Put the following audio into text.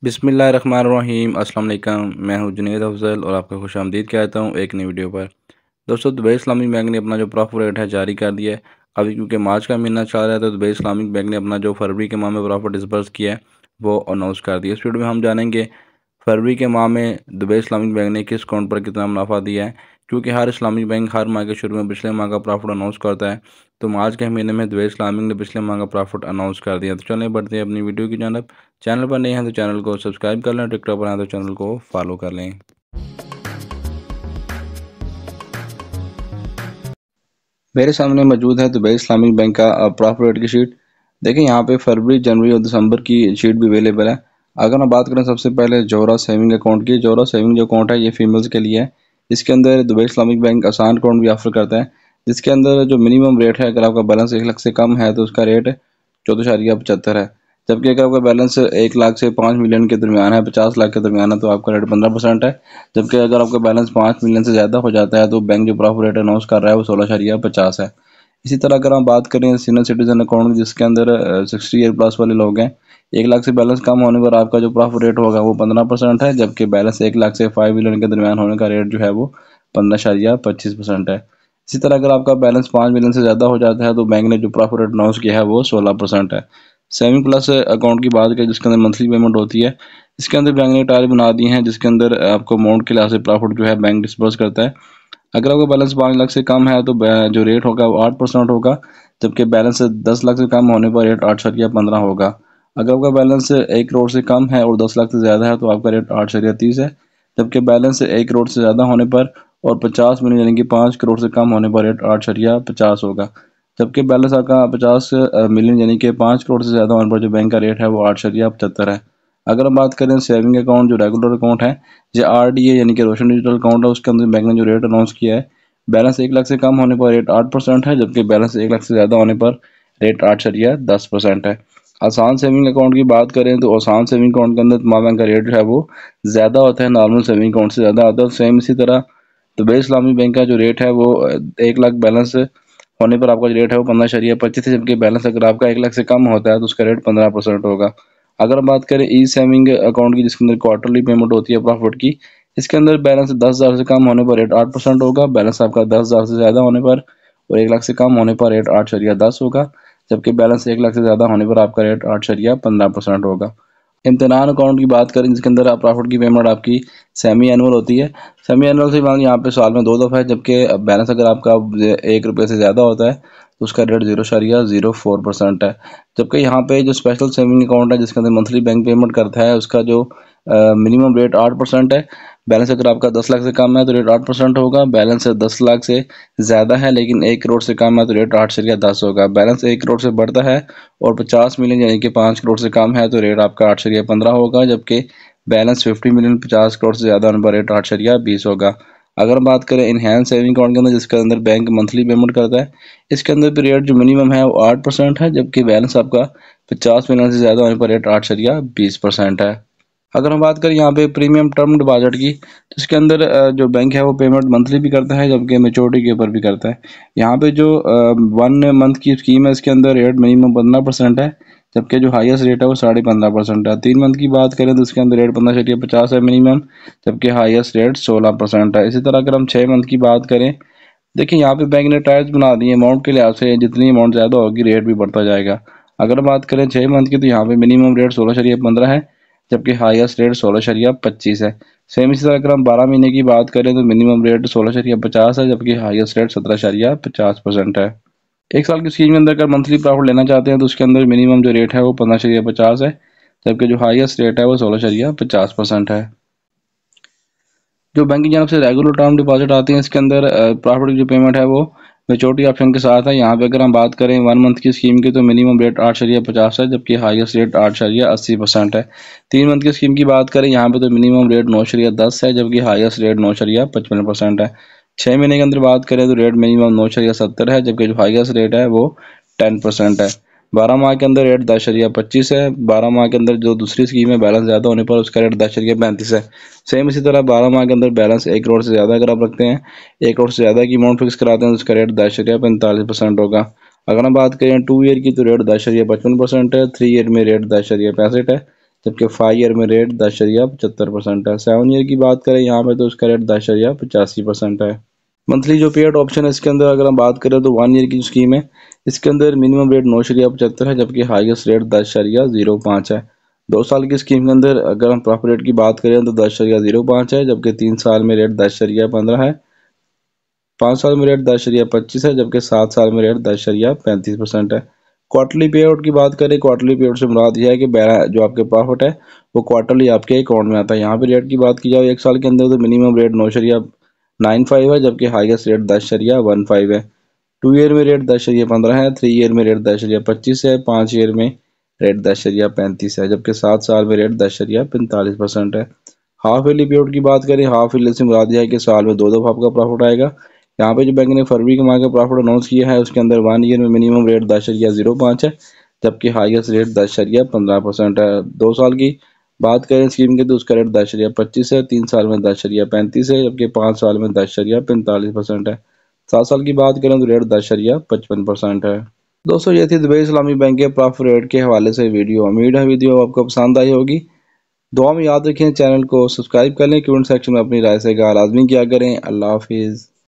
बिस्मिल्लाहिर्रहमानिर्रहीम अस्सलाम वालेकुम। मैं हूं जुनैद अफजल और आपका खुश आमदीद कहता हूं एक नई वीडियो पर। दोस्तों, दुबई इस्लामिक बैंक ने अपना जो प्रॉफिट रेट है जारी कर दिया है। अभी क्योंकि मार्च का महीना चल रहा है तो दुबई इस्लामिक बैंक ने अपना जो फरवरी के माह में प्रॉफिट डिस्बर्स किया है वो अनाउंस कर दिया। इस वीडियो में हम जानेंगे फरवरी के माह में दुबई इस्लामिक बैंक ने किस अकाउंट पर कितना मुनाफा दिया है। क्योंकि हर इस्लामिक बैंक हर माह के शुरू में पिछले माह का प्रॉफिट अनाउंस करता है, तो मार्च के महीने में दुबई इस्लामिक ने पिछले माह का प्रॉफिट अनाउंस कर दिया। तो चलें बढ़ते हैं अपनी वीडियो की जानब। चैनल पर नए हैं तो चैनल को सब्सक्राइब कर लें, टिकटॉक पर हैं तो चैनल को फॉलो कर लें। मेरे सामने मौजूद है दुबई इस्लामिक बैंक का प्रॉफिट रेट की शीट। देखिए यहाँ पे फरवरी, जनवरी और दिसंबर की शीट भी अवेलेबल है। अगर हम बात करें सबसे पहले जोहरा सेविंग अकाउंट की, जोहरा सेविंग जो अकाउंट है ये फीमेल्स के लिए है। इसके अंदर दुबई इस्लामिक बैंक आसान अकाउंट भी ऑफर करता है, जिसके अंदर जो मिनिमम रेट है, अगर आपका बैलेंस 1 लाख से कम है तो उसका रेट 14.75 है। जबकि अगर आपका बैलेंस 1 लाख से 5 मिलियन के दरमियान है, 50 लाख के दरमियान है, तो आपका रेट 15% है। जबकि अगर आपका बैलेंस 5 मिलियन से ज़्यादा हो जाता है तो बैंक जो प्रॉफिट रेट अनाउंस कर रहा है वो 16.50 है। इसी तरह अगर हम बात करें सीनियर सिटीजन अकाउंट, जिसके अंदर 60 ईयर प्लस वाले लोग हैं, 1 लाख से बैलेंस कम होने पर आपका जो प्रॉफिट रेट होगा वो 15% है। जबकि बैलेंस 1 लाख से 5 मिलियन के दरमियान होने का रेट जो है वो 15.25% है। इसी तरह अगर आपका बैलेंस 5 मिलियन से ज़्यादा हो जाता है तो बैंक ने जो प्रॉफिट रेट अनाउंस किया है वो 16% है। सेविंग प्लस अकाउंट की बात करें, जिसके अंदर मंथली पेमेंट होती है, इसके अंदर बैंक ने टायर बना दिए हैं, जिसके अंदर आपको अमाउंट के लिहाज से प्रॉफिट जो है बैंक डिस्बर्स करता है। अगर आपका बैलेंस 5 लाख से कम है तो जो रेट होगा वो 8% होगा। जबकि बैलेंस 10 लाख से कम होने पर रेट 8.15 होगा। अगर आपका बैलेंस 1 करोड़ से कम है और 10 लाख से ज़्यादा है तो आपका रेट 8.30 है। जबकि बैलेंस 1 करोड़ से ज़्यादा होने पर और 50 मिलियन यानी कि 5 करोड़ से कम होने पर रेट 8.50 होगा। जबकि बैलेंस आपका 50 मिलियन यानी कि 5 करोड़ से ज़्यादा होने पर जो बैंक का रेट है वो 8.75 है। अगर हम बात करें सेविंग अकाउंट, जो रेगुलर अकाउंट है, जो RDA यानी कि रोशन डिजिटल अकाउंट है, उसके अंदर बैंक ने जो रेट अनाउंस किया है, बैलेंस 1 लाख से कम होने पर रेट 8% है। जबकि बैलेंस 1 लाख से ज़्यादा होने पर रेट 8.10% है। आसान सेविंग अकाउंट की बात करें तो आसान सेविंग अकाउंट के अंदर तमाम बैंक का रेट जो है वो ज़्यादा होता है, नॉर्मल सेविंग अकाउंट से ज़्यादा आता है। सेम इसी तरह दुबई इस्लामी बैंक का जो रेट है वो 1 लाख बैलेंस होने पर आपका जो रेट है वो 15.25 है। जबकि बैलेंस अगर आपका 1 लाख से कम होता है तो उसका रेट 15% होगा। अगर हम बात करें ई सेविंग अकाउंट की, जिसके अंदर क्वार्टरली पेमेंट होती है प्रॉफिट की, इसके अंदर बैलेंस 10,000 से कम होने पर रेट 8% होगा। बैलेंस आपका 10,000 से ज़्यादा होने पर और 1 लाख से कम होने पर रेट 8.10 होगा। जबकि बैलेंस 1 लाख से ज़्यादा होने पर आपका रेट 8.15% होगा। इम्तनान अकाउंट की बात करें, जिसके अंदर आप प्रॉफिट की पेमेंट आपकी सेमी एनुअल होती है। सेमी एनुअल से मान यहाँ पे साल में 2 दफ़ा है। जबकि बैलेंस अगर आपका 1 रुपये से ज़्यादा होता है तो उसका रेट 0.04% है। जबकि यहाँ पे जो स्पेशल सेविंग अकाउंट है, जिसके अंदर मंथली बैंक पेमेंट करता है, उसका जो मिनिमम रेट 8% है। बैलेंस अगर आपका 10 लाख से कम है तो रेट 8% होगा। बैलेंस 10 लाख से ज़्यादा है लेकिन 1 करोड़ से कम है तो रेट 8.10 होगा। बैलेंस 1 करोड़ से बढ़ता है और 50 मिलियन यानी कि 5 करोड़ से कम है तो रेट आपका 8.15 होगा। जबकि बैलेंस 50 मिलियन 50 करोड़ से ज़्यादा होने पर रेट 8.20 होगा। अगर हम बात करें इनहैंस सेविंग अकाउंट के अंदर, जिसके अंदर बैंक मंथली पेमेंट करता है, इसके अंदर भी रेट जो मिनिमम है वो 8% है। जबकि बैलेंस आपका 50 मिलियन से ज़्यादा होने पर रेट 8.20% है। अगर हम बात करें यहाँ पे प्रीमियम टर्म डिपॉजिट की, तो इसके अंदर जो बैंक है वो पेमेंट मंथली भी करता है, जबकि मेच्योरिटी के ऊपर भी करता है। यहाँ पे जो 1 मंथ की स्कीम है, इसके अंदर रेट मिनिमम 15% है। जबकि जो हाईएस्ट रेट है वो 15.5% है। 3 मंथ की बात करें तो इसके अंदर रेट 15.50 है मिनिमम, जबकि हाईएस्ट रेट 16% है। इसी तरह अगर हम 6 मंथ की बात करें, देखिए यहाँ पे बैंक ने टायर्स बना दिए अमाउंट के लिहाज से, जितनी अमाउंट ज़्यादा होगी रेट भी बढ़ता जाएगा। अगर बात करें 6 मंथ की, तो यहाँ पे मिनिमम रेट 16.15 है, जबकि हाईएस्ट रेट 16.25 है। सेम इसी तरह अगर हम 12 महीने की बात करें तो मिनिमम रेट 16.50 है, जबकि हाईएस्ट रेट 17.50% है। 1 साल की स्कीम के अंदर अगर मंथली प्रॉफिट लेना चाहते हैं तो उसके अंदर मिनिमम जो रेट है वो 15.50 है, जबकि जो हाईएस्ट रेट है वो 16.50% है। जो बैंक की जानब से रेगुलर टर्म डिपॉजिट आते हैं, इसके अंदर प्रॉफिट की जो पेमेंट है वो मेच्योरिटी ऑप्शन के साथ है। यहाँ पे अगर हम बात करें 1 मंथ की स्कीम की, तो मिनिमम रेट 8.50 है, जबकि हाईएस्ट रेट 8.80% है। 3 मंथ की स्कीम की बात करें, यहाँ पे तो मिनिमम रेट 9.10 है, जबकि हाईएस्ट रेट 9.55% है। 6 महीने के अंदर बात करें तो रेट मिनिमम 9.70 है, जबकि जो हाईएस्ट रेट है वो 10% है। 12 माह के अंदर रेट 10.25 है। 12 माह के अंदर जो दूसरी स्कीम है, बैलेंस ज़्यादा होने पर उसका रेट 10.35 है। सेम इसी तरह 12 माह के अंदर बैलेंस 1 करोड़ से ज़्यादा अगर आप रखते हैं, 1 करोड़ से ज़्यादा की अमाउंट फिक्स कराते हैं तो उसका रेट 10.45% होगा। अगर हम बात करें 2 ईयर की, तो रेट 10.55% है। 3 ईयर में रेट 10.65 है, जबकि 5 ईयर में रेट 10.75% है। 7 ईयर की बात करें यहाँ पे तो उसका रेट 10.85% है। मंथली जो पे आउट ऑप्शन है इसके अंदर अगर हम बात करें तो 1 ईयर की जो स्कीम है इसके अंदर मिनिमम रेट 9.75 है, जबकि हाईएस्ट रेट 10.05 है। 2 साल की स्कीम के अंदर अगर हम प्रॉफिट रेट की बात करें तो 10.05 है, जबकि 3 साल में रेट 10.15 है। 5 साल में रेट 10.25 है, जबकि 7 साल में रेट 10.35% है। क्वार्टरली पे आउट की बात करें, क्वार्टरली पे आउट से मुराद यह है कि जो आपके प्रॉफिट है वो क्वार्टरली आपके अकाउंट में आता है। यहाँ पे रेट की बात की जाए 1 साल के अंदर तो मिनिमम रेट 9.95 है, जबकि हाईएस्ट रेट 10.15 है। 2 ईयर में रेट 10.15 है। 3 ईयर में रेट 10.25 है। 5 ईयर में रेट 10.35 है, जबकि 7 साल में रेट 10.45% है। हाफ ईयरली पे आउट की बात करें, हाफ ईयरली से मुराद यह है कि साल में 2 दफ़ा आपका प्रॉफिट आएगा। यहाँ पे जो बैंक ने फरवरी के माह का प्रॉफिट अनाउंस किया है उसके अंदर 1 ईयर में मिनिमम रेट 10.05 है, जबकि हाईएस्ट रेट 10.15% है। 2 साल की बात करें स्कीम की तो उसका रेट 10.25 है। 3 साल में 10.35 है, जबकि 5 साल में 10.45% है। 7 साल की बात करें तो रेट 10.55% है। दोस्तों ये थी दुबई इस्लामी बैंक के प्रॉफिट रेट के हवाले से वीडियो। उम्मीद है वीडियो आपको पसंद आई होगी। दुआ में याद रखें चैनल को सब्सक्राइब कर लें, कमेंट सेक्शन में अपनी राय से लाजमी किया करें। अल्लाह हाफिज़।